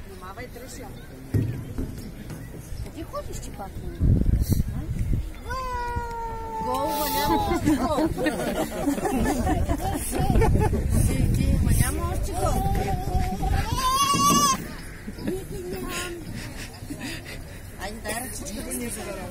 Внимавай, тръща. Къде ходиш, че пак? Гол, ма няма още гол. Ти, ма няма още гол. Айде, дай ръчичка да не забравя.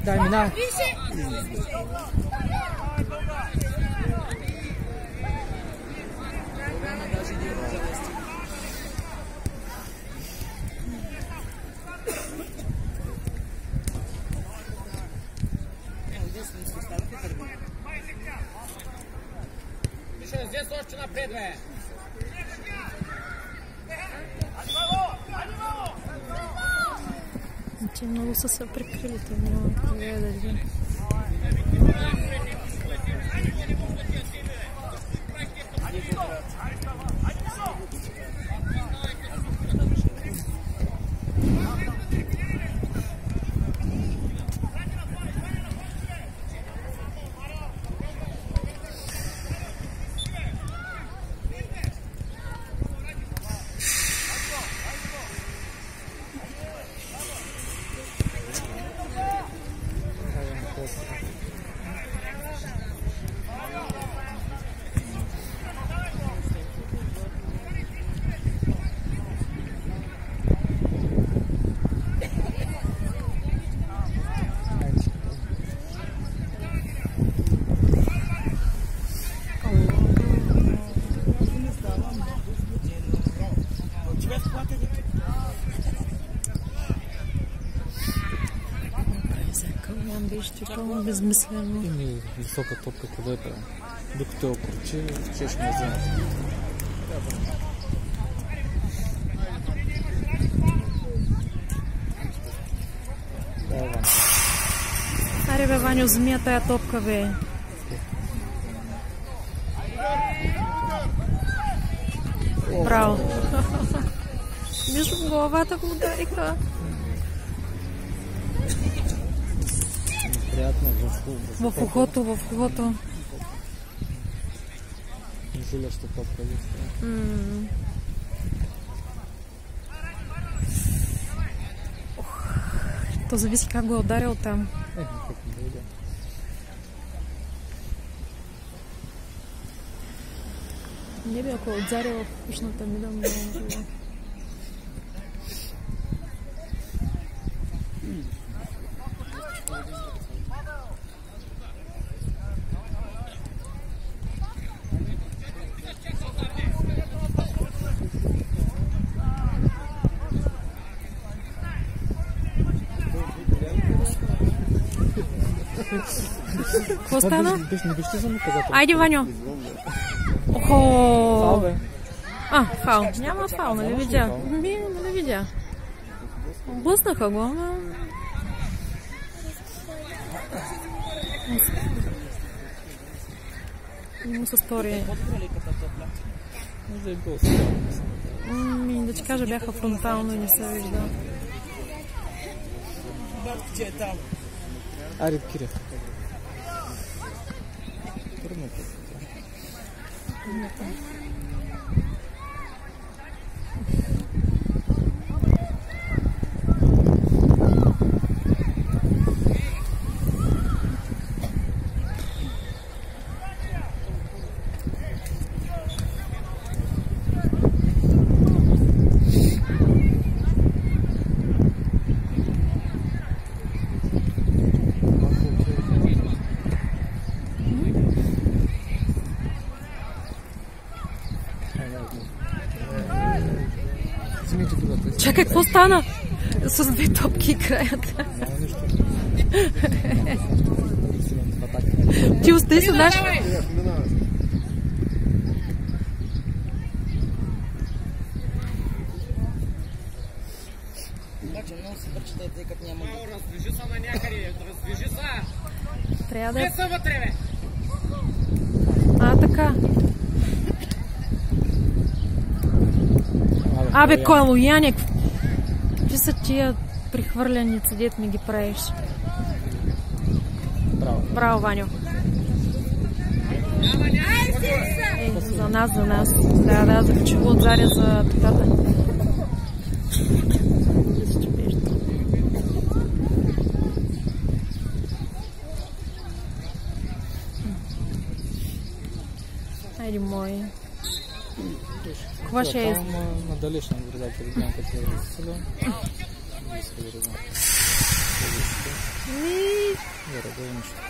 Дай мина. Здесь още напред, бе! Че много са се прикрили, те няма къде да видим. Беше пълно безмислено. Ими висока топка къде е правил. Докато я окручи, чеш не взема. Аре бе, Ваню, вземи тая топка, бе. Браво. Между главата го удариха. Приятно в ухото, в ухото. Жиляща топка. То зависи как го е ударил там. Не би, ако е ударил в ушната ми, да много било. Какво стана? Не вижте за наказателно. Айде, Ваньо. Охо! Фал, бе. Фал. Няма фал, нали видя? Нали видя. Блъснаха го, ама... Не му се стори. Може и гол. Да ти кажа, бяха фронтално и не се вижда. Аре, Кире. Трудно. Чакай, какво стана? С две топки играят. Ти остай се, наш... Трябва да е... така. Абе, кой е лояник? Какви са тия прихвърляници, дет ми ги правиш? Браво, Ваньо. За нас. Трябва да я закачува отзаря за топата. Айде, мой. Какво ще е? Надали ще наблюдатели гледам като е разсъда.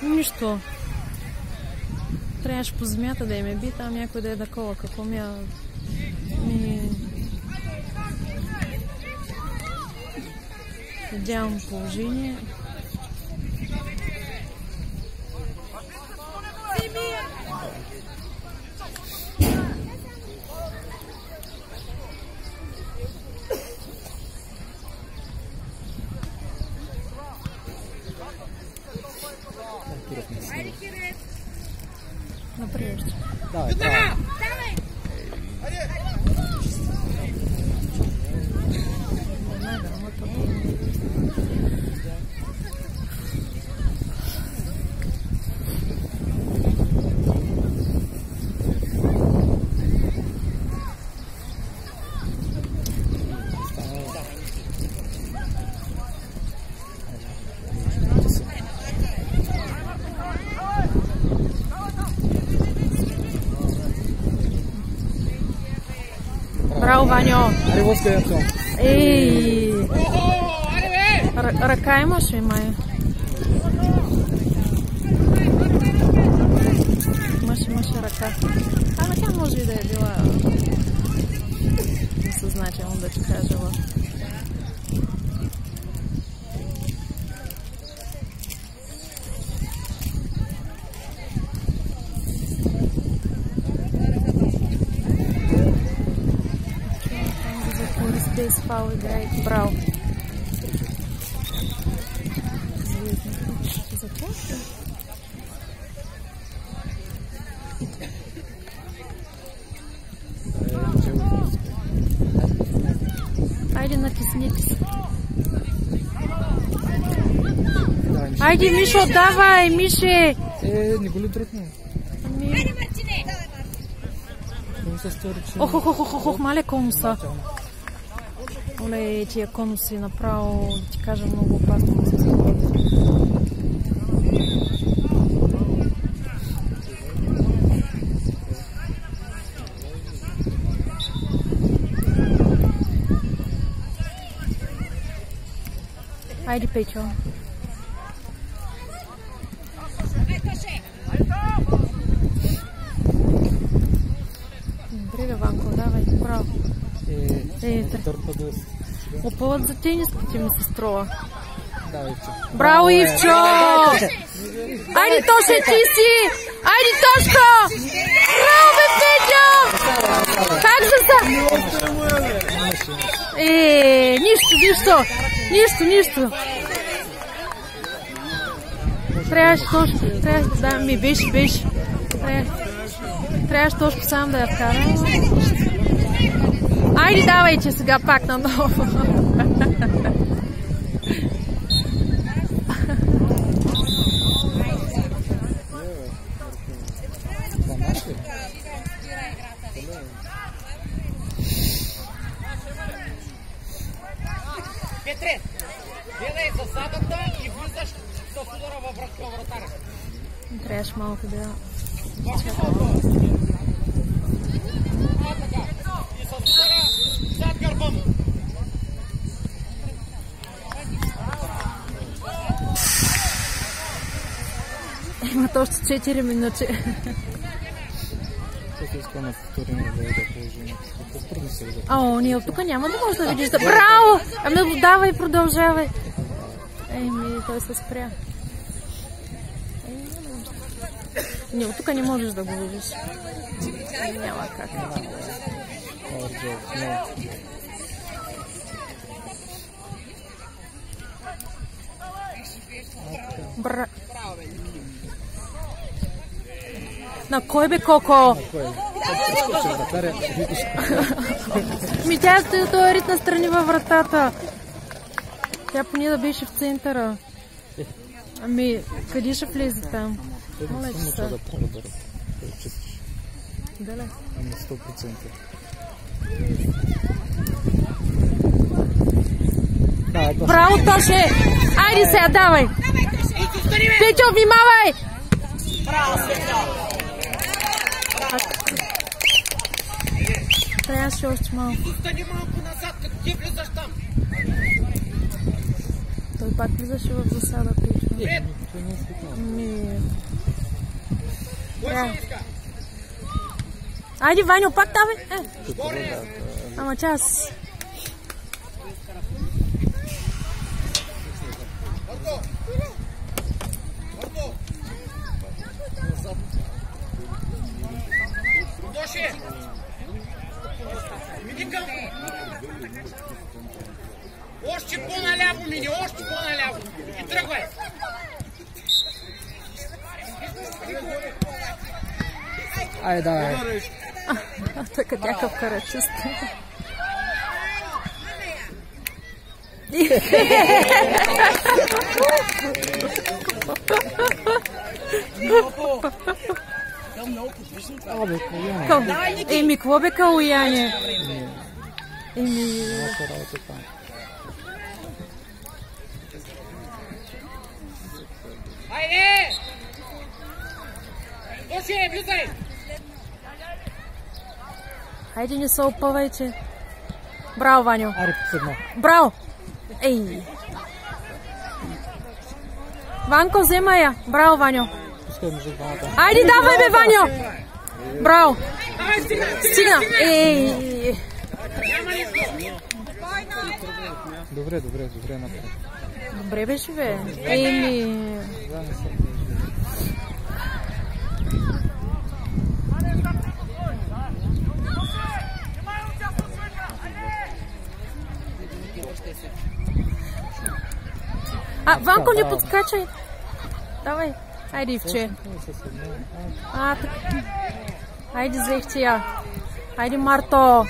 Нищо. Трябваше по земята да им е би, там някой да е такова. Какво ми е... Идеално положение. Например. Давай. Браво, Ваньо! Аре, воска я това. Ей! Ръка имаше, май. Имаше ръка. Ама тя може и да е била несъзнателно, да ти кажа. Без фал играет. Браво. Айде, натиснитесь. Айде, Мишо, давай, Миши! Не го ли дръпна? Айде, Мартине! Ох, мале конуса. Оле, тия конуси направо, да ти кажа, много опасно да се използват. Айде, Печо. Добре, Ванко, давай, право. Опълът за тениските ми се струва. Давай, Ивчо. Браво, Ивчо! Айде, Тоше, ти си! Айде, Тошко! Браво, бе, Петя! Как се са? Нищо. Трябваше Тошко, да, ми беше. Трябваше Тошко сам да я вкара. Айде, давайте сега пак наново. Петре, гледай засадата и влизаш с удара във вратаря. Трябваше малко да... И с удара зад гърба му. Имат още 4 минути. Какво искам на повторим да положим? По-трудно се вижда. Ние от тук няма да може да видиш. Браво! Ами давай, продължавай. Той се спря. Не, от тук не можеш да го видиш. Няма как. На кой бе, Коко? Тя стои този рит настрани във вратата. Тя поне да беше в центъра. Къде ще влезе там? Моля, че са. Дале? 100%. Браво, Тоше! Айде сега, давай! Петьо, внимавай! Браво, Светло! Трябваше още малко. Стани малко назад, като ти влизаш там. Той пак влизаше в засада, Петьо. Айде, Ваньо, пак давай! Ама час. Доши! Мини към! Още по-наляво мини, още по-наляво! И тръгвай! Айде, давай! Така някакъв карачист. Какво бе Калуяне? Айде! Доши, влизай! Хайде, не се опъвайте. Браво, Ваньо. Седно. Браво! Ванко, взема я. Браво, Ваньо. Айде, давай, бе, Ваньо! Браво! Стигна! Добре, напред. Добре беше, бе. Ванко, не подскачай. Давай. Айде, Ивче. Така. Айде, взехте я. Айде, Марто.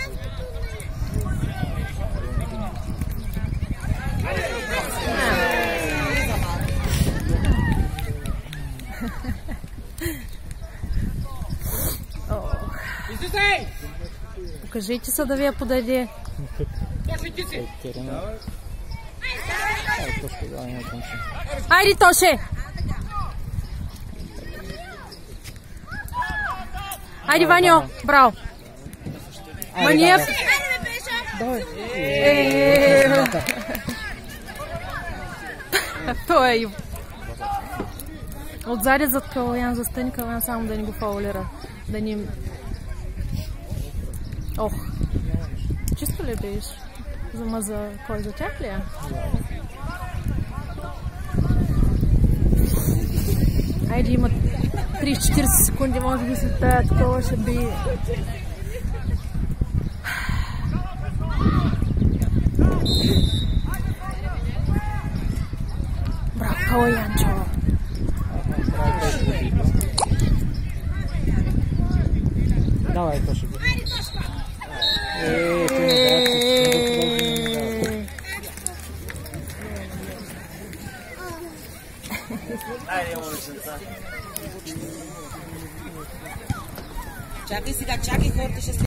Покажите се да ви я подаде. Айде, Тоше! Айде, Ваньо! Браво! Маниев! Той е Иво. Отзади зад Калуян, застани Калуян, само да ни го фаулира. Да ни... Ох! Чисто ли беше? За кой? За тях ли е? Айде, има 30-40 секунди, може би след тая такова ще би... Браво, Янчо! Давай, Тошо. Айде, момиченца. Чакай сега, чакай, хората ще